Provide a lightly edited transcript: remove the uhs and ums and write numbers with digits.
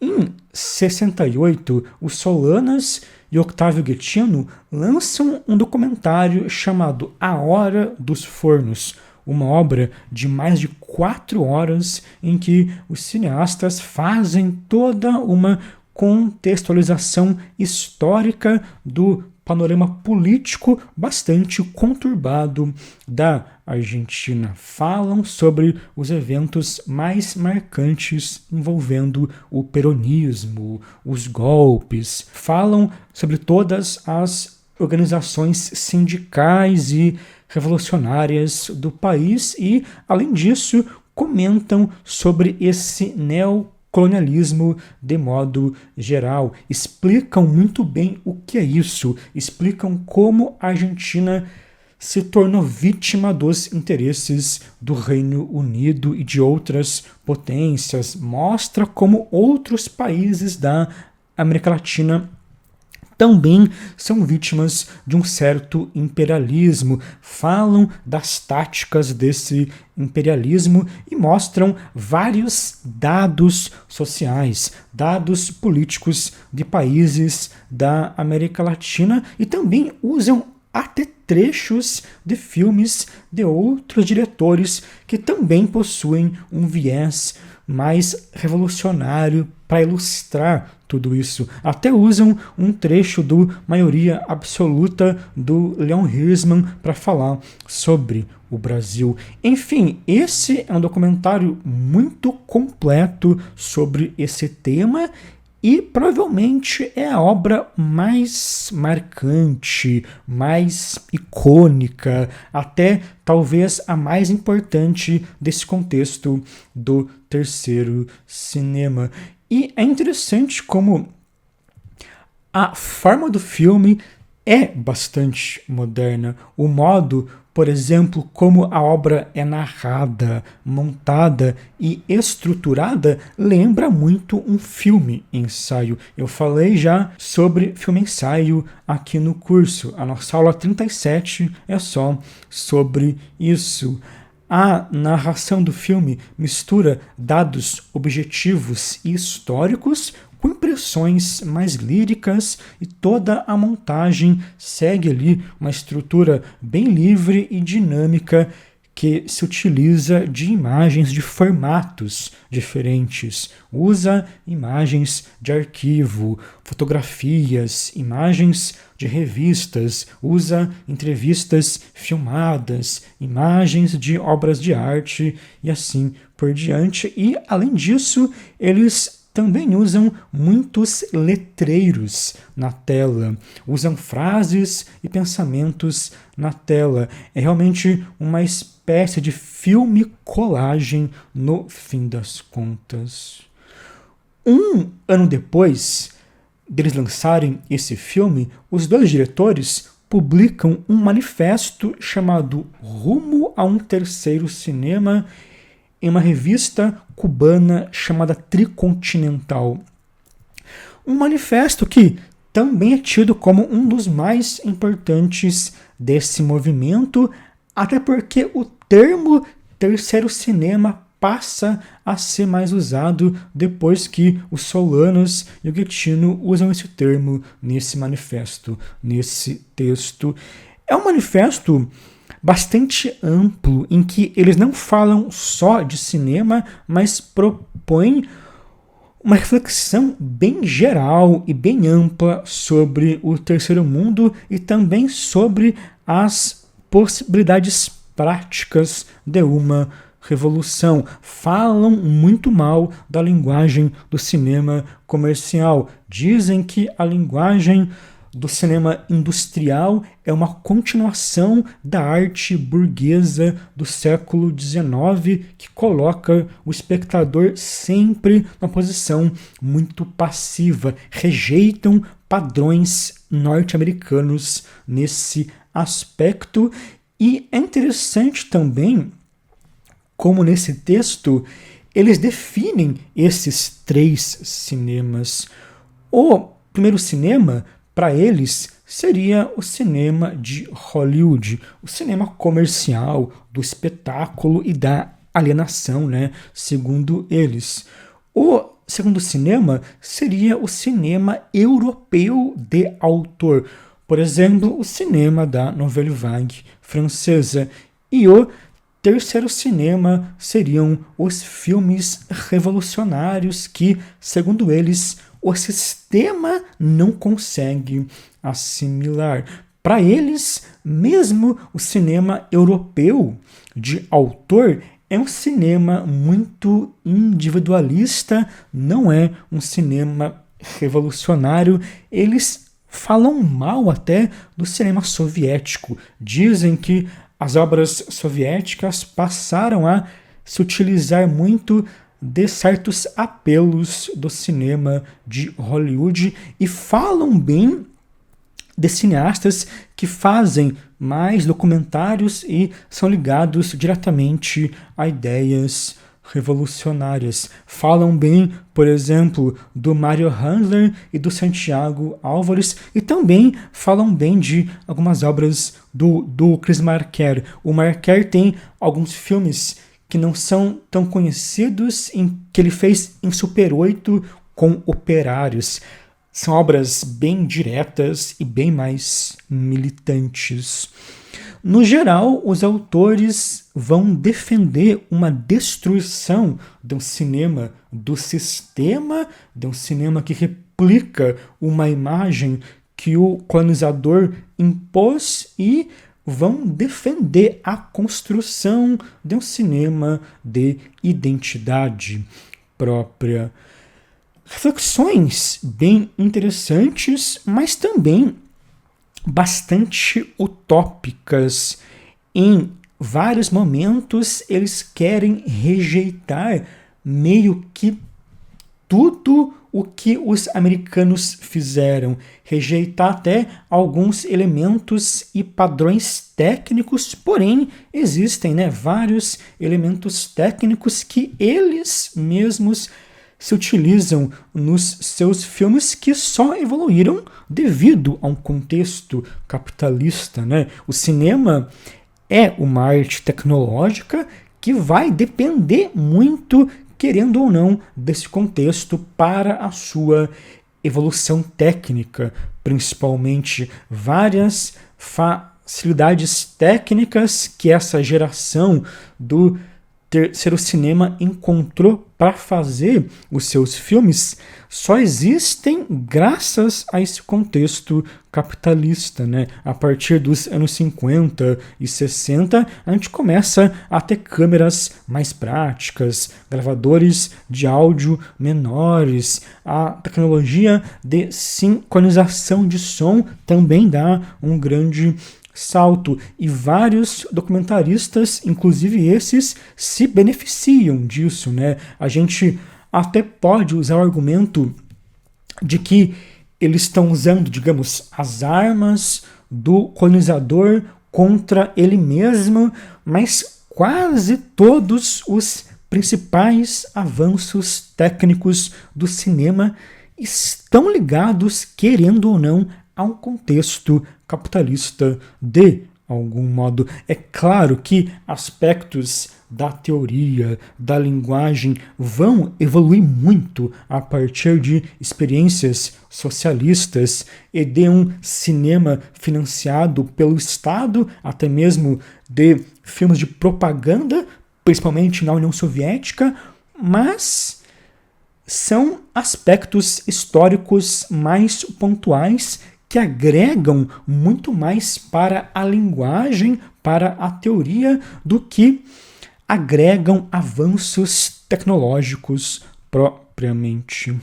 Em 68, os Solanas e Octávio Guettino lançam um documentário chamado A Hora dos Fornos, uma obra de mais de 4 horas em que os cineastas fazem toda uma contextualização histórica do panorama político bastante conturbado da Argentina. Falam sobre os eventos mais marcantes envolvendo o peronismo, os golpes, falam sobre todas as organizações sindicais e revolucionárias do país e, além disso, comentam sobre esse neocolonialismo de modo geral, explicam muito bem o que é isso, explicam como a Argentina se tornou vítima dos interesses do Reino Unido e de outras potências, mostra como outros países da América Latina também são vítimas de um certo imperialismo, falam das táticas desse imperialismo e mostram vários dados sociais, dados políticos de países da América Latina e também usam até trechos de filmes de outros diretores que também possuem um viés mais revolucionário para ilustrar tudo isso. Até usam um trecho do Maioria Absoluta do Leon Hirschman para falar sobre o Brasil. Enfim, esse é um documentário muito completo sobre esse tema e provavelmente é a obra mais marcante, mais icônica, até talvez a mais importante desse contexto do terceiro cinema. E é interessante como a forma do filme é bastante moderna. O modo, por exemplo, como a obra é narrada, montada e estruturada, lembra muito um filme-ensaio. Eu falei já sobre filme-ensaio aqui no curso. A nossa aula 37 é só sobre isso. A narração do filme mistura dados objetivos e históricos com impressões mais líricas e toda a montagem segue ali uma estrutura bem livre e dinâmica que se utiliza de imagens de formatos diferentes. Usa imagens de arquivo, fotografias, imagens de revistas, usa entrevistas filmadas, imagens de obras de arte e assim por diante. E, além disso, eles também usam muitos letreiros na tela, usam frases e pensamentos na tela. É realmente uma espécie de filme-colagem no fim das contas. Um ano depois deles lançarem esse filme, os dois diretores publicam um manifesto chamado Rumo a um Terceiro Cinema em uma revista cubana chamada Tricontinental. Um manifesto que também é tido como um dos mais importantes desse movimento, até porque o termo terceiro cinema passa a ser mais usado depois que os Solanas e o Guettino usam esse termo nesse manifesto, nesse texto. É um manifesto bastante amplo, em que eles não falam só de cinema, mas propõem uma reflexão bem geral e bem ampla sobre o terceiro mundo e também sobre as possibilidades práticas de uma revolução. Falam muito mal da linguagem do cinema comercial. Dizem que a linguagem do cinema industrial é uma continuação da arte burguesa do século XIX, que coloca o espectador sempre numa posição muito passiva. Rejeitam padrões norte-americanos nesse aspecto. E é interessante também como nesse texto eles definem esses três cinemas. O primeiro cinema, para eles, seria o cinema de Hollywood, o cinema comercial, do espetáculo e da alienação, né, segundo eles. O segundo cinema seria o cinema europeu de autor. Por exemplo, o cinema da Nouvelle Vague francesa. E o terceiro cinema seriam os filmes revolucionários que, segundo eles, o sistema não consegue assimilar. Para eles, mesmo o cinema europeu de autor é um cinema muito individualista, não é um cinema revolucionário. Eles falam mal até do cinema soviético. Dizem que as obras soviéticas passaram a se utilizar muito de certos apelos do cinema de Hollywood e falam bem de cineastas que fazem mais documentários e são ligados diretamente a ideias revolucionárias. Falam bem, por exemplo, do Mario Handler e do Santiago Álvares e também falam bem de algumas obras do Chris Marker. O Marker tem alguns filmes que não são tão conhecidos, que ele fez em Super 8 com Operários. São obras bem diretas e bem mais militantes. No geral, os autores vão defender uma destruição de um cinema do sistema, de um cinema que replica uma imagem que o colonizador impôs e vão defender a construção de um cinema de identidade própria. Reflexões bem interessantes, mas também bastante utópicas. Em vários momentos, eles querem rejeitar meio que tudo o que os americanos fizeram, rejeitar até alguns elementos e padrões técnicos, porém existem, vários elementos técnicos que eles mesmos se utilizam nos seus filmes que só evoluíram devido a um contexto capitalista. O cinema é uma arte tecnológica que vai depender muito, querendo ou não, desse contexto para a sua evolução técnica, principalmente várias facilidades técnicas que essa geração do terceiro cinema encontrou para fazer os seus filmes só existem graças a esse contexto capitalista. A partir dos anos 50 e 60, a gente começa a ter câmeras mais práticas, gravadores de áudio menores, a tecnologia de sincronização de som também dá um grande salto, e vários documentaristas, inclusive esses, se beneficiam disso. A gente até pode usar o argumento de que eles estão usando, digamos, as armas do colonizador contra ele mesmo, mas quase todos os principais avanços técnicos do cinema estão ligados, querendo ou não, a um contexto capitalista de algum modo. É claro que aspectos da teoria, da linguagem vão evoluir muito a partir de experiências socialistas e de um cinema financiado pelo Estado, até mesmo de filmes de propaganda, principalmente na União Soviética, mas são aspectos históricos mais pontuais que agregam muito mais para a linguagem, para a teoria, do que agregam avanços tecnológicos propriamente.